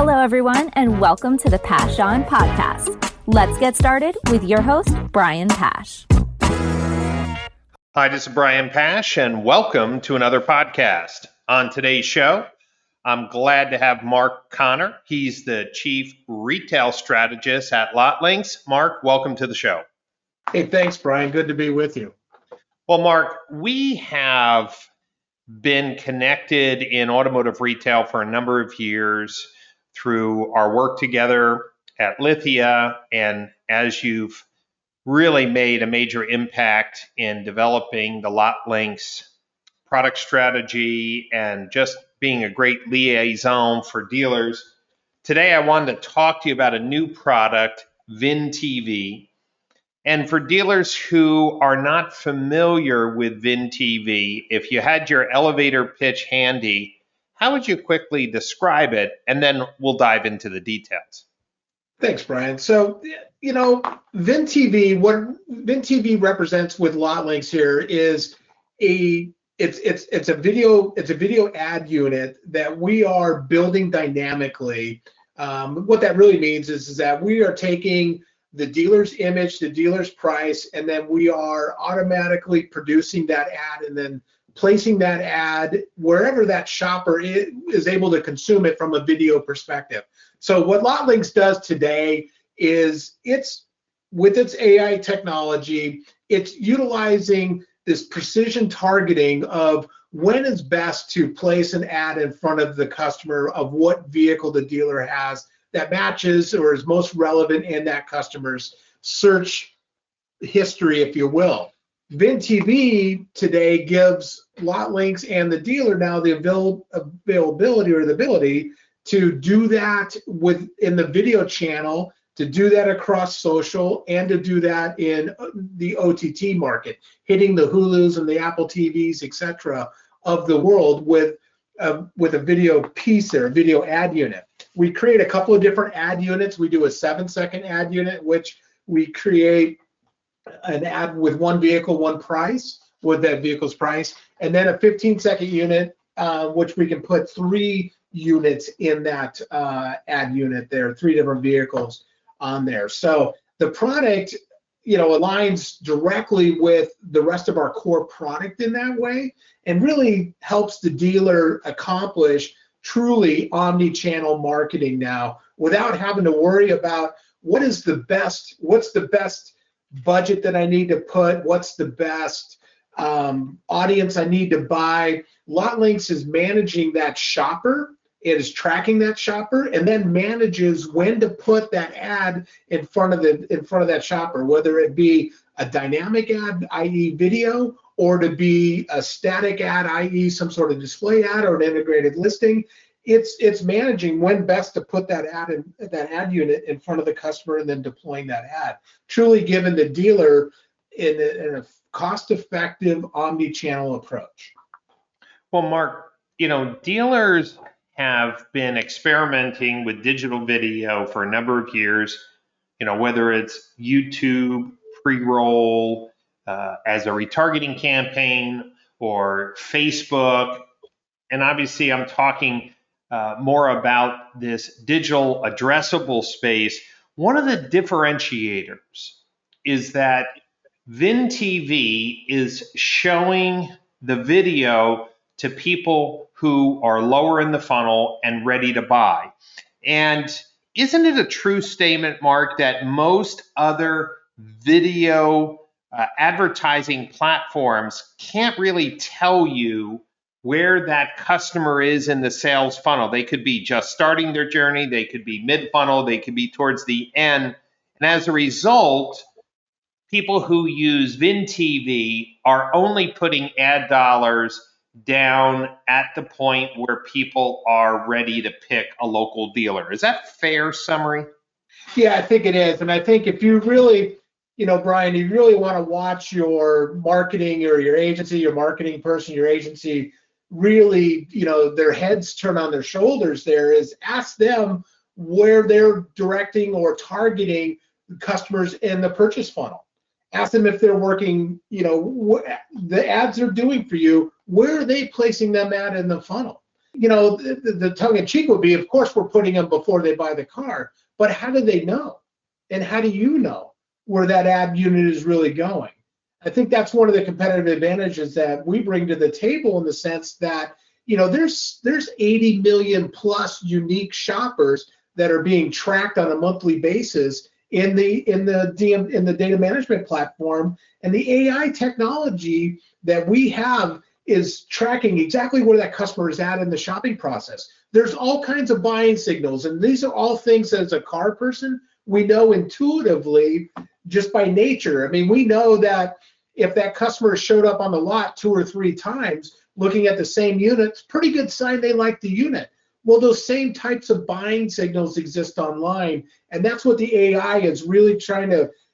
Hello, everyone, and welcome to the Pash On podcast. Let's get started with your host, Brian Pash. Hi, this is Brian Pash, and welcome to another podcast. On today's show, I'm glad to have Mark Connor. He's the Chief Retail Strategist at LotLinks. Mark, welcome to the show. Hey, thanks, Brian. Good to be with you. Well, Mark, we have been connected in automotive retail for a number of years through our work together at Lithia, and as you've really made a major impact in developing the LotLinks product strategy and just being a great liaison for dealers. Today, I wanted to talk to you about a new product, VinTV. And for dealers who are not familiar with VinTV, if you had your elevator pitch handy, how would you quickly describe it? And then we'll dive into the details. Thanks, Brian. So, VinTV, what VinTV represents with LotLinks here is it's a video ad unit that we are building dynamically. What that really means is that we are taking the dealer's image, the dealer's price, and then we are automatically producing that ad and then placing that ad wherever that shopper is able to consume it from a video perspective. So what LotLinks does today is with its AI technology, it's utilizing this precision targeting of when is best to place an ad in front of the customer of what vehicle the dealer has that matches or is most relevant in that customer's search history, if you will. VinTV today gives LotLinks and the dealer now the availability or the ability to do that in the video channel, to do that across social, and to do that in the OTT market, hitting the Hulus and the Apple TVs, etc. of the world with a video piece there, a video ad unit. We create a couple of different ad units. We do a 7-second ad unit, which we create an ad with one vehicle, one price, with that vehicle's price, and then a 15-second unit, which we can put 3 units in that ad unit there, 3 different vehicles on there. So the product, aligns directly with the rest of our core product in that way, and really helps the dealer accomplish truly omni-channel marketing now without having to worry about what's the best budget that I need to put, what's the best audience I need to buy. LotLinks is managing that shopper. It is tracking that shopper and then manages when to put that ad in front of that shopper, whether it be a dynamic ad, i.e. video, or to be a static ad, i.e. some sort of display ad or an integrated listing. It's managing when best to put that ad unit in front of the customer and then deploying that ad, truly giving the dealer in a cost-effective omni-channel approach. Well, Mark, dealers have been experimenting with digital video for a number of years, whether it's YouTube, pre-roll, as a retargeting campaign, or Facebook. And obviously I'm talking more about this digital addressable space. One of the differentiators is that VinTV is showing the video to people who are lower in the funnel and ready to buy. And isn't it a true statement, Mark, that most other video advertising platforms can't really tell you where that customer is in the sales funnel? They could be just starting their journey, they could be mid-funnel, they could be towards the end. And as a result, people who use VinTV are only putting ad dollars down at the point where people are ready to pick a local dealer. Is that a fair summary? Yeah, I think it is. And I think if you really, Brian, you really want to watch your marketing or your agency, your marketing person, your agency, really, their heads turn on their shoulders there, is ask them where they're directing or targeting customers in the purchase funnel. Ask them if they're working, the ads they're doing for you, where are they placing them at in the funnel? the tongue in cheek would be, of course, we're putting them before they buy the car, but how do they know? And how do you know where that ad unit is really going? I think that's one of the competitive advantages that we bring to the table, in the sense that, there's 80 million plus unique shoppers that are being tracked on a monthly basis in the data management platform, and the AI technology that we have is tracking exactly where that customer is at in the shopping process. There's all kinds of buying signals, and these are all things that, as a car person, we know intuitively just by nature. I mean, we know that if that customer showed up on the lot 2 or 3 times looking at the same unit, it's a pretty good sign they like the unit. Well, those same types of buying signals exist online, and that's what the AI is really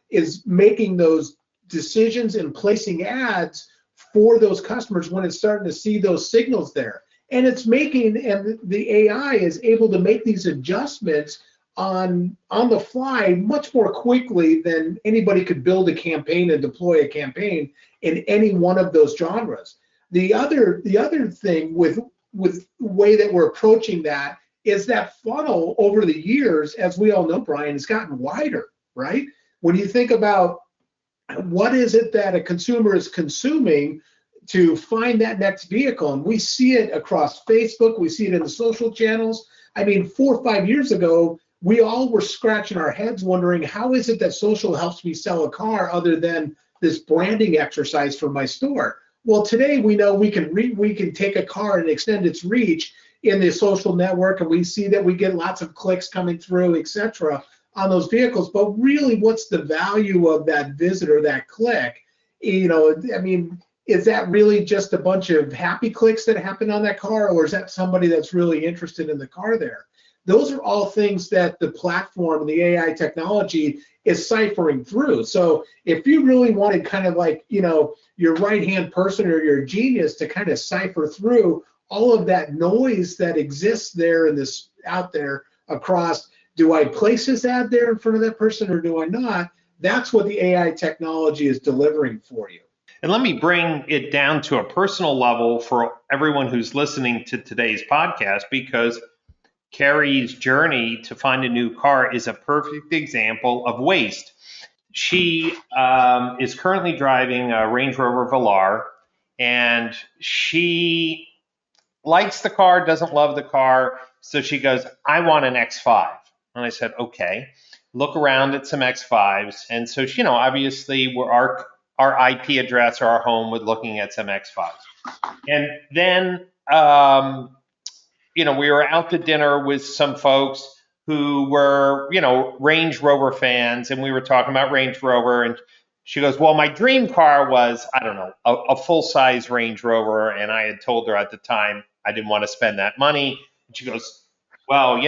is making those decisions and placing ads for those customers when it's starting to see those signals there. And the AI is able to make these adjustments on the fly much more quickly than anybody could build a campaign and deploy a campaign in any one of those genres. The other thing with the way that we're approaching that is that funnel over the years, as we all know, Brian, has gotten wider, right? When you think about what is it that a consumer is consuming to find that next vehicle, and we see it across Facebook, we see it in the social channels. I mean, 4 or 5 years ago, we all were scratching our heads wondering, how is it that social helps me sell a car other than this branding exercise for my store? Well, today we know we can take a car and extend its reach in the social network, and we see that we get lots of clicks coming through, etc., on those vehicles. But really, what's the value of that visit or that click? I mean, is that really just a bunch of happy clicks that happen on that car, or is that somebody that's really interested in the car there? Those are all things that the platform, the AI technology, is ciphering through. So if you really wanted kind of like, your right-hand person or your genius to kind of cipher through all of that noise that exists there out there across, do I place this ad there in front of that person or do I not? That's what the AI technology is delivering for you. And let me bring it down to a personal level for everyone who's listening to today's podcast, because Carrie's journey to find a new car is a perfect example of waste. She is currently driving a Range Rover Velar, and she likes the car, doesn't love the car, so she goes, I want an X5. And I said, okay, look around at some X5s. And so, obviously our IP address or our home was looking at some X5s. And then, we were out to dinner with some folks who were, Range Rover fans, and we were talking about Range Rover, and she goes, well, my dream car was, I don't know, a full-size Range Rover, and I had told her at the time I didn't want to spend that money. And she goes, well,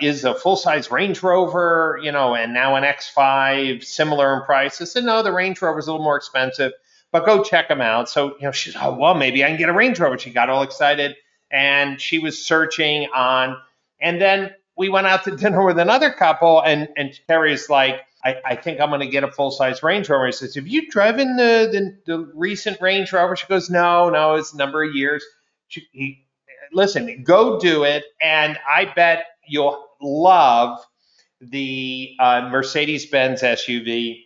is a full-size Range Rover, and now an X5 similar in price? I said, no, the Range Rover is a little more expensive, but go check them out. So, she's, oh, well, maybe I can get a Range Rover. She got all excited, and she was searching on, and then we went out to dinner with another couple, and Carrie's like, I think I'm going to get a full-size Range Rover. He says, have you driven the recent Range Rover? She goes, no, it's a number of years. Listen, go do it, and I bet you'll love the Mercedes-Benz SUV.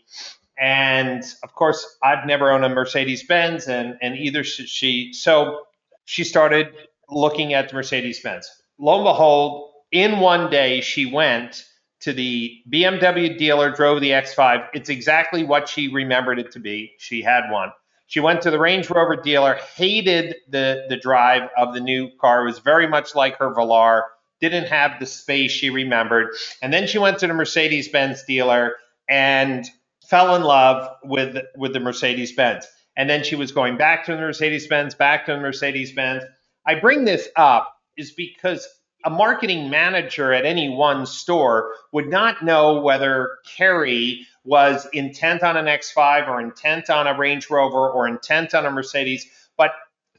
And, of course, I've never owned a Mercedes-Benz, and either should she. So she started looking at the Mercedes-Benz. Lo and behold, in one day, she went to the BMW dealer, drove the X5. It's exactly what she remembered it to be. She had one. She went to the Range Rover dealer, hated the drive of the new car. It was very much like her Velar, didn't have the space she remembered. And then she went to the Mercedes-Benz dealer and fell in love with the Mercedes-Benz. And then she was going back to the Mercedes-Benz, I bring this up is because a marketing manager at any one store would not know whether Carrie was intent on an X5 or intent on a Range Rover or intent on a Mercedes. But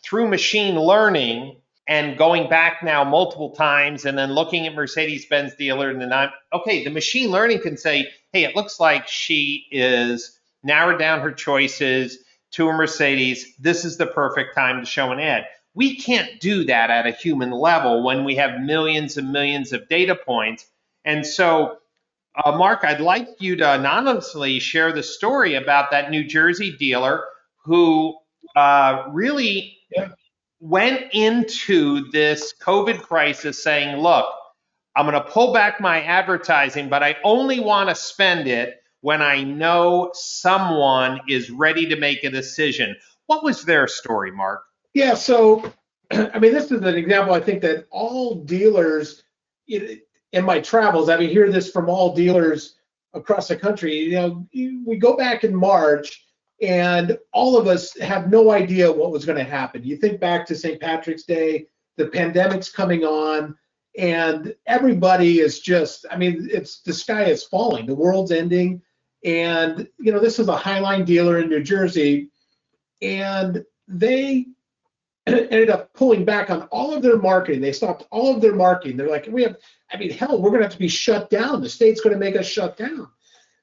through machine learning and going back now multiple times and then looking at Mercedes-Benz dealer and then the machine learning can say, hey, it looks like she is narrowed down her choices to a Mercedes. This is the perfect time to show an ad. We can't do that at a human level when we have millions and millions of data points. And so, Mark, I'd like you to anonymously share the story about that New Jersey dealer who really went into this COVID crisis saying, look, I'm going to pull back my advertising, but I only want to spend it when I know someone is ready to make a decision. What was their story, Mark? Yeah, so I mean, this is an example. I think that all dealers in my travels, I mean, hear this from all dealers across the country. You know, we go back in March, and all of us have no idea what was going to happen. You think back to St. Patrick's Day, the pandemic's coming on, and everybody is just, I mean, it's the sky is falling, the world's ending, and you know, this is a Highline dealer in New Jersey, and they ended up pulling back on all of their marketing. They stopped all of their marketing. They're like, I mean, hell, we're going to have to be shut down. The state's going to make us shut down.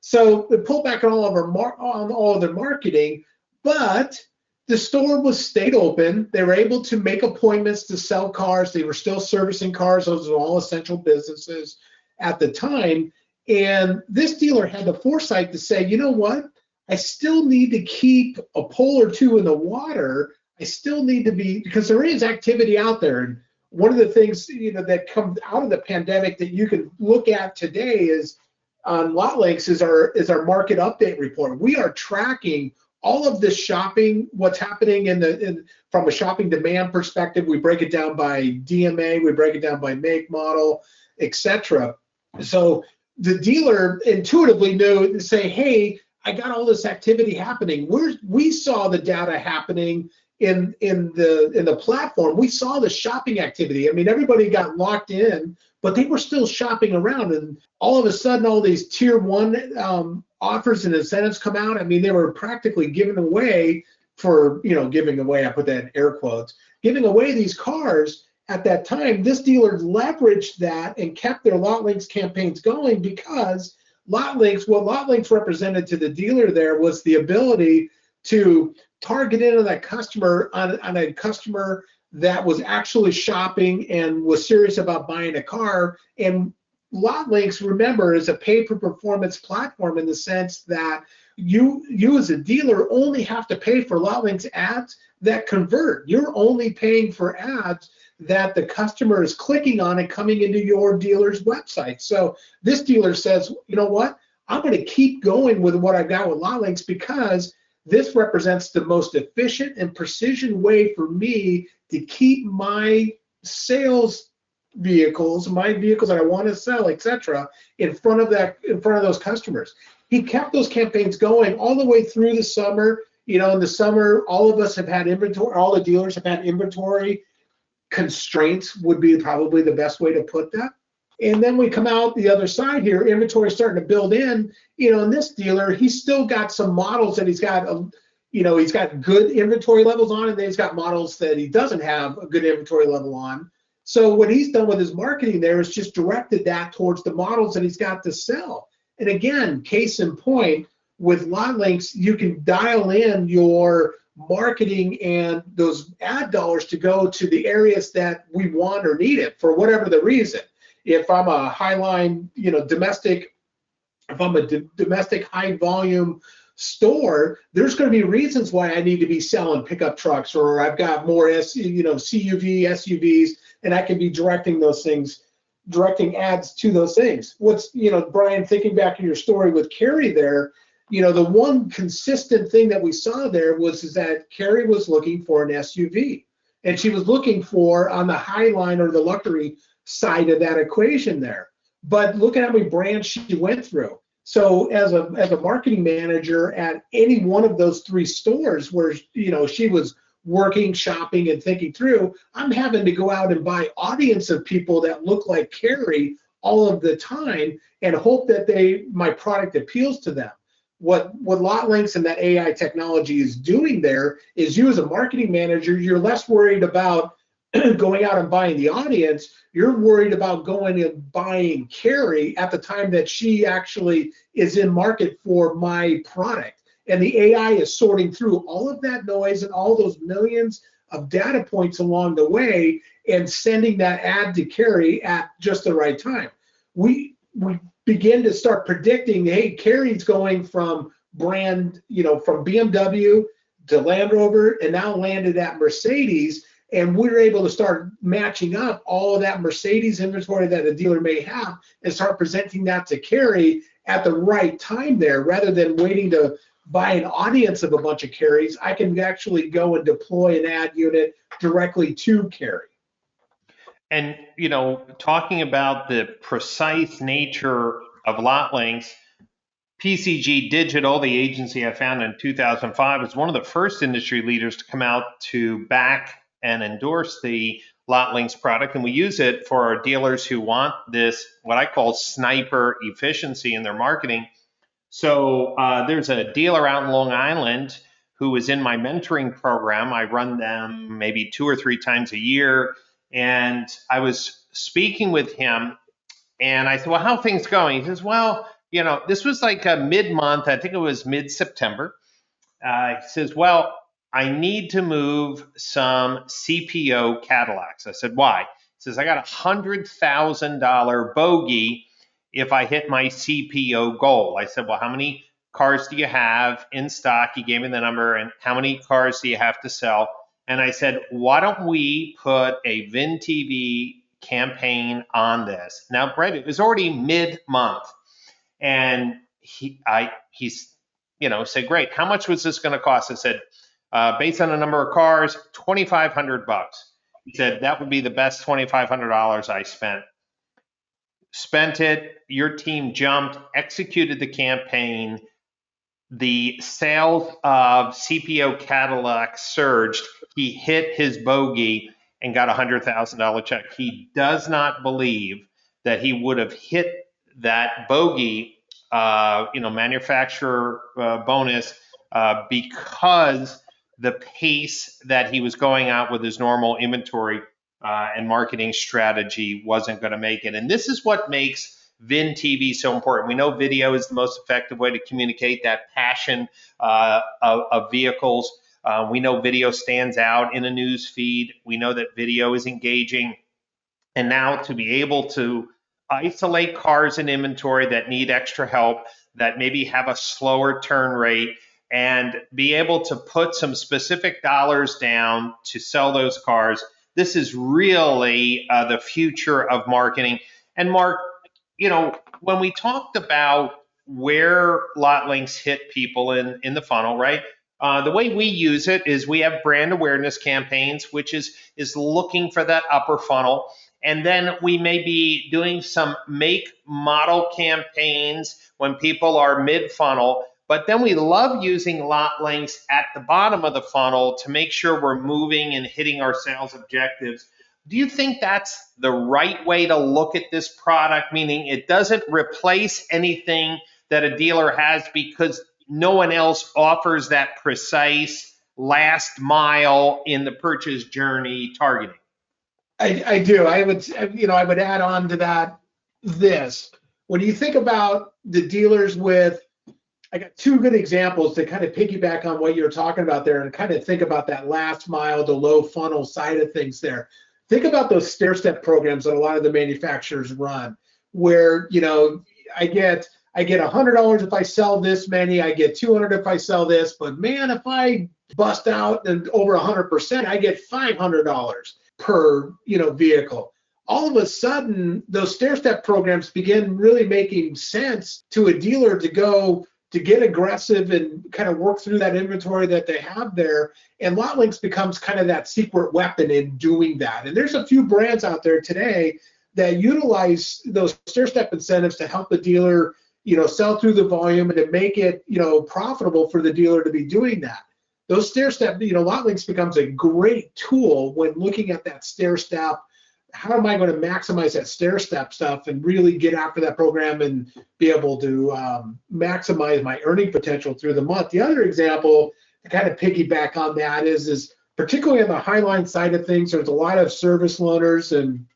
So they pulled back on all of their marketing, but the store was stayed open. They were able to make appointments to sell cars. They were still servicing cars. Those are all essential businesses at the time. And this dealer had the foresight to say, you know what? I still need to keep a pole or two in the water. I still need to be, because there is activity out there. And one of the things, you know, that comes out of the pandemic that you can look at today is on LotLinks is our market update report. We are tracking all of this shopping, what's happening from a shopping demand perspective. We break it down by DMA, we break it down by make, model, etc. So the dealer intuitively knew to say, hey, I got all this activity happening. We saw the data happening in the platform. We saw the shopping activity. I mean, everybody got locked in, but they were still shopping around. And all of a sudden, all these tier one offers and incentives come out. I mean, they were practically giving away giving away, I put that in air quotes, giving away these cars at that time. This dealer leveraged that and kept their LotLinks campaigns going because what LotLinks represented to the dealer there was the ability to target in on that customer, on a customer that was actually shopping and was serious about buying a car. And LotLinks, remember, is a pay-for-performance platform in the sense that you as a dealer only have to pay for LotLinks ads that convert. You're only paying for ads that the customer is clicking on and coming into your dealer's website. So this dealer says, you know what? I'm going to keep going with what I've got with LotLinks because this represents the most efficient and precision way for me to keep my sales vehicles, my vehicles that I want to sell, etc., in front of those customers. He kept those campaigns going all the way through the summer. You know, in the summer, all of us have had inventory. All the dealers have had inventory constraints, would be probably the best way to put that. And then we come out the other side here, inventory starting to build in, you know, and this dealer, he's still got some models that he's got, he's got good inventory levels on, and then he's got models that he doesn't have a good inventory level on. So what he's done with his marketing there is just directed that towards the models that he's got to sell. And again, case in point, with LotLinks, you can dial in your marketing and those ad dollars to go to the areas that we want or need it for whatever the reason. If I'm a Highline, domestic high volume store, there's going to be reasons why I need to be selling pickup trucks, or I've got more CUV, SUVs, and I can be directing ads to those things. Brian, thinking back in your story with Carrie there, the one consistent thing that we saw there was that Carrie was looking for an SUV, and she was looking for on the Highline or the luxury side of that equation there. But look at how many brands she went through. So as a marketing manager at any one of those three stores where she was working, shopping, and thinking through, I'm having to go out and buy audience of people that look like Carrie all of the time and hope that my product appeals to them. What LotLinks and that AI technology is doing there is, you as a marketing manager, you're less worried about going out and buying the audience. You're worried about going and buying Carrie at the time that she actually is in market for my product. And the AI is sorting through all of that noise and all those millions of data points along the way and sending that ad to carry at just the right time. We begin to start predicting, hey, Carrie's going from brand, from BMW to Land Rover and now landed at Mercedes. And we're able to start matching up all of that Mercedes inventory that a dealer may have and start presenting that to Carrie at the right time there, rather than waiting to buy an audience of a bunch of Carries. I can actually go and deploy an ad unit directly to Carrie. And, talking about the precise nature of lot links, PCG Digital, the agency I founded in 2005, was one of the first industry leaders to come out to back and endorse the lot links product. And we use it for our dealers who want this, what I call sniper efficiency in their marketing. So there's a dealer out in Long Island who is in my mentoring program. I run them maybe 2 or 3 times a year. And I was speaking with him and I said, well, how are things going? He says, well, this was like a mid-month. I think it was mid-September. He says, well, I need to move some CPO Cadillacs. I said, why? He says, I got a $100,000 bogey if I hit my CPO goal. I said, well, how many cars do you have in stock? He gave me the number. And how many cars do you have to sell? And I said, why don't we put a VinTV campaign on this? Now, Brett, it was already mid-month. And he said, great. How much was this going to cost? I said, based on the number of cars, $2,500. He said, that would be the best $2,500 I spent it. Your team jumped, executed the campaign. The sales of CPO Cadillac surged. He hit his bogey and got a $100,000 check. He does not believe that he would have hit that bogey, manufacturer bonus, because the pace that he was going out with his normal inventory and marketing strategy wasn't going to make it. And this is what makes VinTV so important. We know video is the most effective way to communicate that passion of vehicles. We know video stands out in a news feed. We know that video is engaging. And now to be able to isolate cars in inventory that need extra help, that maybe have a slower turn rate, and be able to put some specific dollars down to sell those cars. This is really the future of marketing. And Mark, when we talked about where lot links hit people in the funnel, right? The way we use it is we have brand awareness campaigns, which is looking for that upper funnel. And then we may be doing some make model campaigns when people are mid-funnel. But then we love using lot links at the bottom of the funnel to make sure we're moving and hitting our sales objectives. Do you think that's the right way to look at this product, meaning it doesn't replace anything that a dealer has because no one else offers that precise last mile in the purchase journey targeting? I do. I would add on to that this. When you think about the dealers I got 2 good examples to kind of piggyback on what you're talking about there and kind of think about that last mile, the low funnel side of things there. Think about those stair-step programs that a lot of the manufacturers run, where I get $100 if I sell this many, I get $200 if I sell this, but man, if I bust out and over 100%, I get $500 per vehicle. All of a sudden, those stair-step programs begin really making sense to a dealer to get aggressive and kind of work through that inventory that they have there. And lot links becomes kind of that secret weapon in doing that. And there's a few brands out there today that utilize those stair-step incentives to help the dealer, sell through the volume and to make it, profitable for the dealer to be doing that. Those stair-step, lot links becomes a great tool when looking at that stair-step. How am I going to maximize that stair-step stuff and really get after that program and be able to maximize my earning potential through the month? The other example to kind of piggyback on that is particularly on the Highline side of things, there's a lot of service loaners and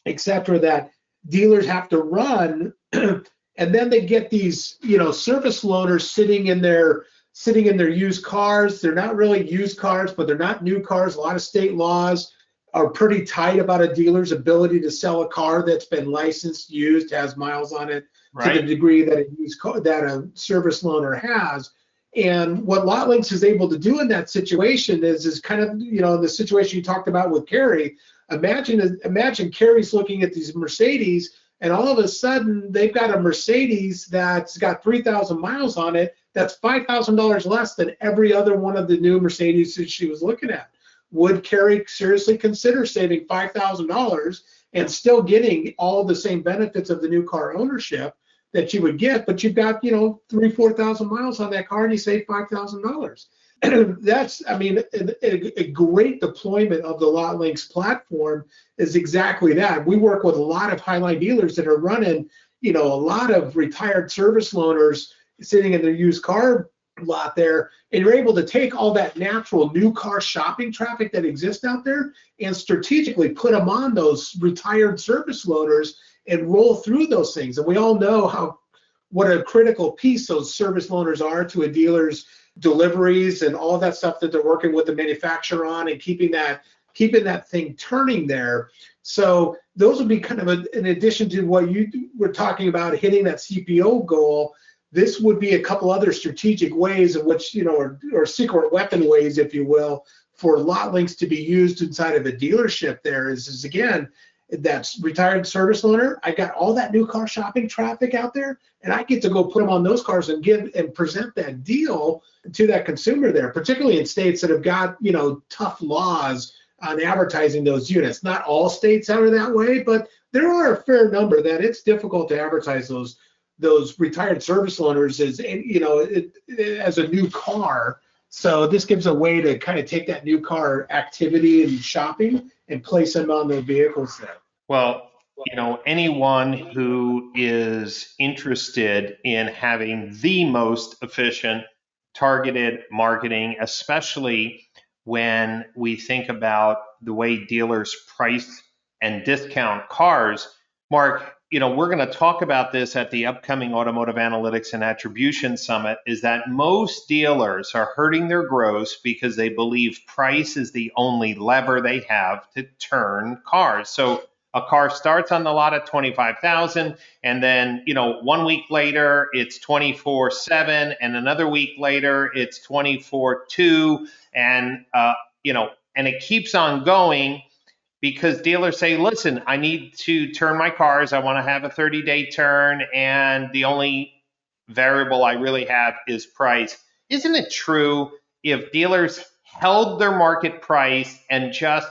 et cetera that dealers have to run, and then they get these service loaners sitting in their sitting in their used cars. They're not really used cars, but they're not new cars. A lot of state laws are pretty tight about a dealer's ability to sell a car that's been licensed, used, has miles on it, to the degree that that a service loaner has. And what LotLinks is able to do in that situation is kind of, the situation you talked about with Carrie. Imagine Carrie's looking at these Mercedes, and all of a sudden they've got a Mercedes that's got 3,000 miles on it. That's $5,000 less than every other one of the new Mercedes that she was looking at. Would Carrie seriously consider saving $5,000 and still getting all the same benefits of the new car ownership that you would get, but you've got, 4,000 miles on that car and you save $5,000? That's, a great deployment of the LotLinks platform is exactly that. We work with a lot of Highline dealers that are running, a lot of retired service loaners sitting in their used car lot there, and you're able to take all that natural new car shopping traffic that exists out there and strategically put them on those retired service loaners and roll through those things. And we all know what a critical piece those service loaners are to a dealer's deliveries and all that stuff that they're working with the manufacturer on, and keeping that thing turning there. So those would be kind of in addition to what you were talking about, hitting that CPO goal. This would be a couple other strategic ways in which, or secret weapon ways, if you will, for LotLinks to be used inside of a dealership. There is again, that's retired service loaner. I got all that new car shopping traffic out there, and I get to go put them on those cars and present that deal to that consumer there, particularly in states that have got, tough laws on advertising those units. Not all states are that way, but there are a fair number that it's difficult to advertise those retired service loaners as a new car. So this gives a way to kind of take that new car activity and shopping and place them on the vehicles there. Well, anyone who is interested in having the most efficient targeted marketing, especially when we think about the way dealers price and discount cars, Mark, we're going to talk about this at the upcoming Automotive Analytics and Attribution Summit, is that most dealers are hurting their gross because they believe price is the only lever they have to turn cars. So a car starts on the lot at $25,000, and then, 1 week later it's $24,700, and another week later it's $24,200, and and it keeps on going. Because dealers say, listen, I need to turn my cars. I want to have a 30-day turn, and the only variable I really have is price. Isn't it true if dealers held their market price and just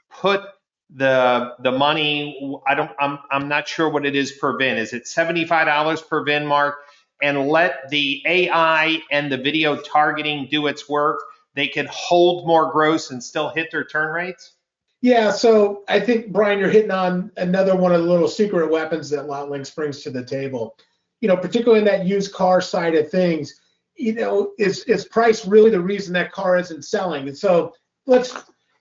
put the money, I'm not sure what it is per VIN. Is it $75 per VIN, Mark? And let the AI and the video targeting do its work, they could hold more gross and still hit their turn rates? Yeah, so I think, Brian, you're hitting on another one of the little secret weapons that LotLinks brings to the table. Particularly in that used car side of things, is price really the reason that car isn't selling? And so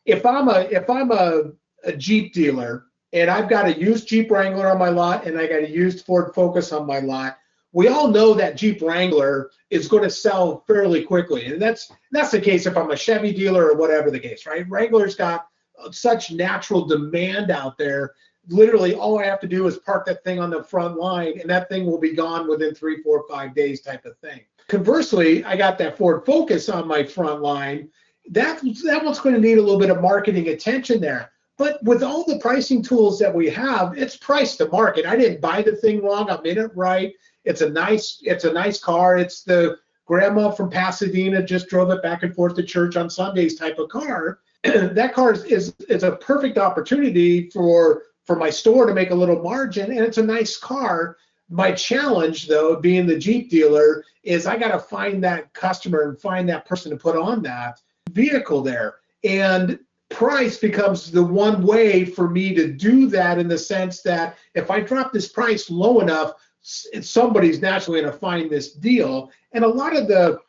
if I'm a Jeep dealer and I've got a used Jeep Wrangler on my lot and I got a used Ford Focus on my lot, we all know that Jeep Wrangler is going to sell fairly quickly. And that's the case if I'm a Chevy dealer or whatever the case, right? Wrangler's got such natural demand out there. Literally all I have to do is park that thing on the front line and that thing will be gone within 3, 4, 5 days type of thing. Conversely, I got that Ford Focus on my front line. That one's going to need a little bit of marketing attention there. But with all the pricing tools that we have, it's priced to market. I didn't buy the thing wrong. I'm in it right. It's a nice car. It's the grandma from Pasadena just drove it back and forth to church on Sundays type of car. That car is a perfect opportunity for my store to make a little margin, and it's a nice car. My challenge, though, being the Jeep dealer, is I got to find that customer and find that person to put on that vehicle there. And price becomes the one way for me to do that, in the sense that if I drop this price low enough, somebody's naturally going to find this deal. And a lot of the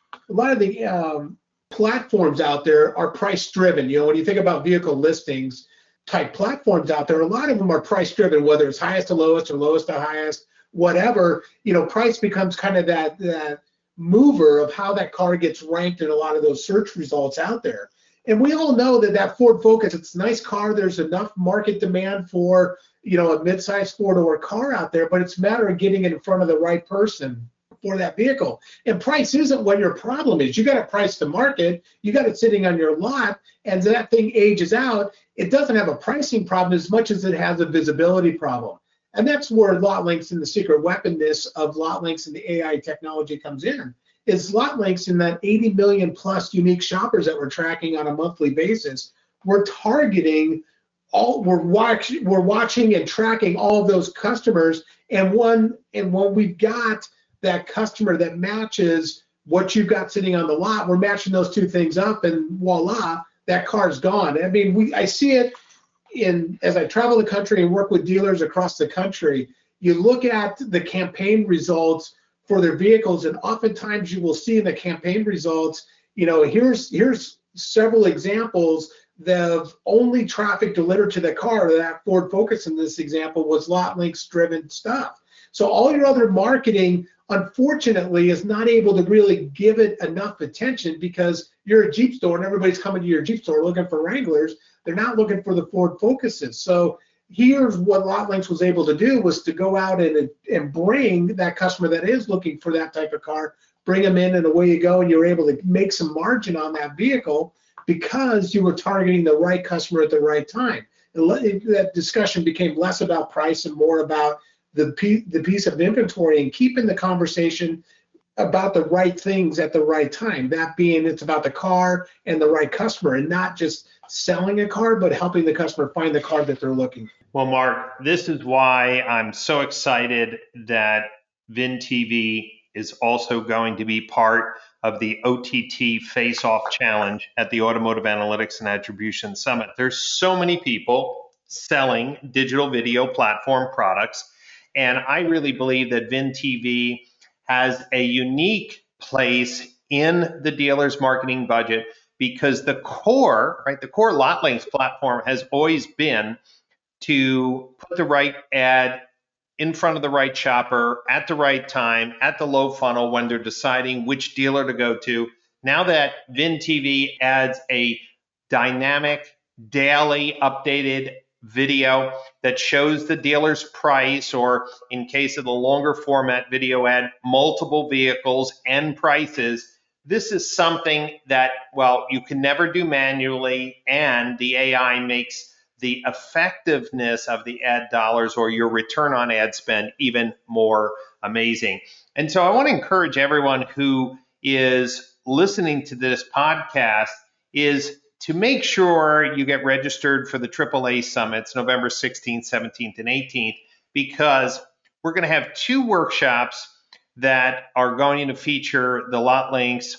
platforms out there are price driven. When you think about vehicle listings type platforms out there, a lot of them are price driven, whether it's highest to lowest or lowest to highest, whatever. Price becomes kind of that mover of how that car gets ranked in a lot of those search results out there. And we all know that Ford Focus, it's a nice car. There's enough market demand for, a mid-size four-door car out there, but it's a matter of getting it in front of the right person for that vehicle. And price isn't what your problem is. You got to price the market. You got it sitting on your lot, and that thing ages out. It doesn't have a pricing problem as much as it has a visibility problem. And that's where lot links and the secret weaponness of lot links and the AI technology comes in. Is lot links in that 80 million plus unique shoppers that we're tracking on a monthly basis. We're targeting we're watching and tracking all of those customers, and when we've got that customer that matches what you've got sitting on the lot, we're matching those two things up, and voila, that car's gone. I mean, I see it as I travel the country and work with dealers across the country. You look at the campaign results for their vehicles, and oftentimes you will see in the campaign results, here's several examples of only traffic delivered to the car. That Ford Focus in this example was lot links driven stuff. So all your other marketing, unfortunately, is not able to really give it enough attention because you're a Jeep store and everybody's coming to your Jeep store looking for Wranglers. They're not looking for the Ford Focuses. So here's what LotLinks was able to do, was to go out and bring that customer that is looking for that type of car, bring them in, and away you go, and you're able to make some margin on that vehicle because you were targeting the right customer at the right time. That discussion became less about price and more about the piece of inventory and keeping the conversation about the right things at the right time. That being, it's about the car and the right customer, and not just selling a car, but helping the customer find the car that they're looking for. Well, Mark, this is why I'm so excited that VinTV is also going to be part of the OTT Face-Off Challenge at the Automotive Analytics and Attribution Summit. There's so many people selling digital video platform products, and I really believe that VinTV has a unique place in the dealer's marketing budget, because the core LotLinks platform has always been to put the right ad in front of the right shopper at the right time, at the low funnel when they're deciding which dealer to go to. Now that VinTV adds a dynamic, daily updated video that shows the dealer's price, or in case of the longer format video ad, multiple vehicles and prices, this is something that, well, you can never do manually, and the AI makes the effectiveness of the ad dollars or your return on ad spend even more amazing. And so I want to encourage everyone who is listening to this podcast is to make sure you get registered for the AAA Summits, November 16th, 17th, and 18th, because we're going to have two workshops that are going to feature the LotLinks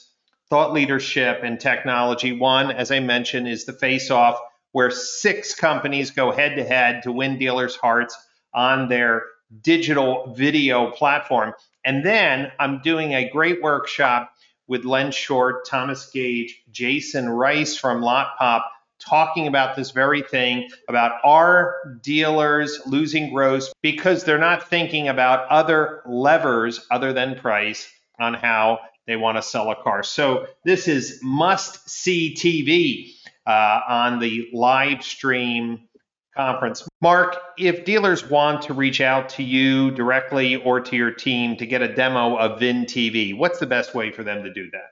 thought leadership and technology. One, as I mentioned, is the face-off, where 6 companies go head-to-head to win dealers' hearts on their digital video platform. And then I'm doing a great workshop with Len Short, Thomas Gage, Jason Rice from LotPop, talking about this very thing, about our dealers losing gross because they're not thinking about other levers other than price on how they want to sell a car. So this is must-see TV on the live stream conference. Mark, if dealers want to reach out to you directly or to your team to get a demo of VinTV, what's the best way for them to do that?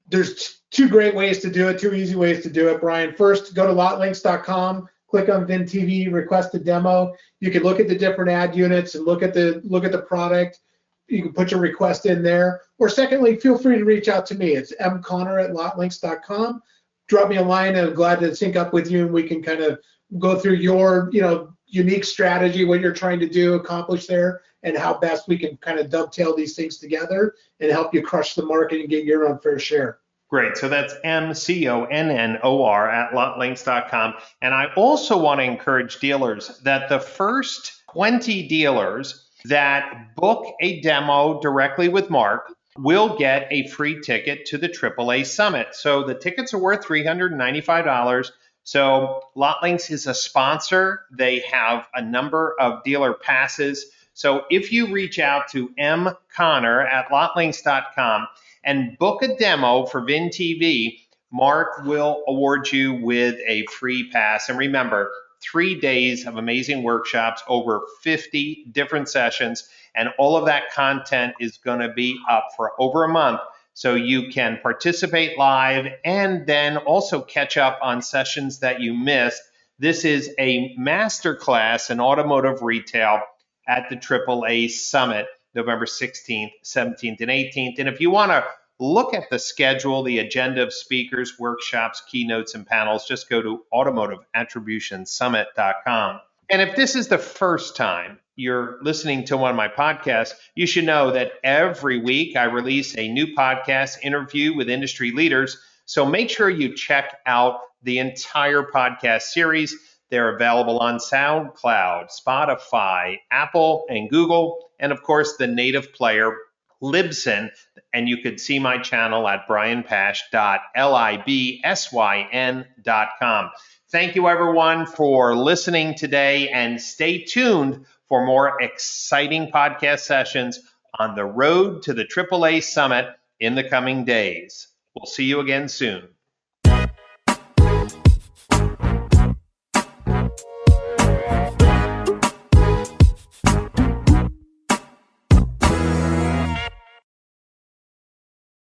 There's 2 great ways to do it, 2 easy ways to do it, Brian. First, go to lotlinks.com, click on VinTV, request a demo. You can look at the different ad units and look at the product. You can put your request in there. Or secondly, feel free to reach out to me. It's mconnor@lotlinks.com. Drop me a line, and I'm glad to sync up with you, and we can kind of go through your unique strategy, what you're trying to do, accomplish there, and how best we can kind of dovetail these things together and help you crush the market and get your unfair share. Great. So that's MCONNOR at lotlinks.com. And I also want to encourage dealers that the first 20 dealers that book a demo directly with Mark will get a free ticket to the AAA Summit. So the tickets are worth $395. So LotLinks is a sponsor. They have a number of dealer passes So if you reach out to mconnor@lotlinks.com and book a demo for VinTV, Mark will award you with a free pass. And remember, 3 days of amazing workshops, over 50 different sessions, and all of that content is going to be up for over a month. So you can participate live and then also catch up on sessions that you missed. This is a masterclass in automotive retail at the AAA Summit, November 16th, 17th, and 18th. And if you want to look at the schedule, the agenda of speakers, workshops, keynotes, and panels, just go to automotiveattributionsummit.com. And if this is the first time you're listening to one of my podcasts, you should know that every week I release a new podcast interview with industry leaders. So make sure you check out the entire podcast series. They're available on SoundCloud, Spotify, Apple, and Google, and of course the native player Libsyn. And you could see my channel at brianpash.libsyn.com. Thank you, everyone, for listening today, and stay tuned for more exciting podcast sessions on the road to the AAA Summit in the coming days. We'll see you again soon.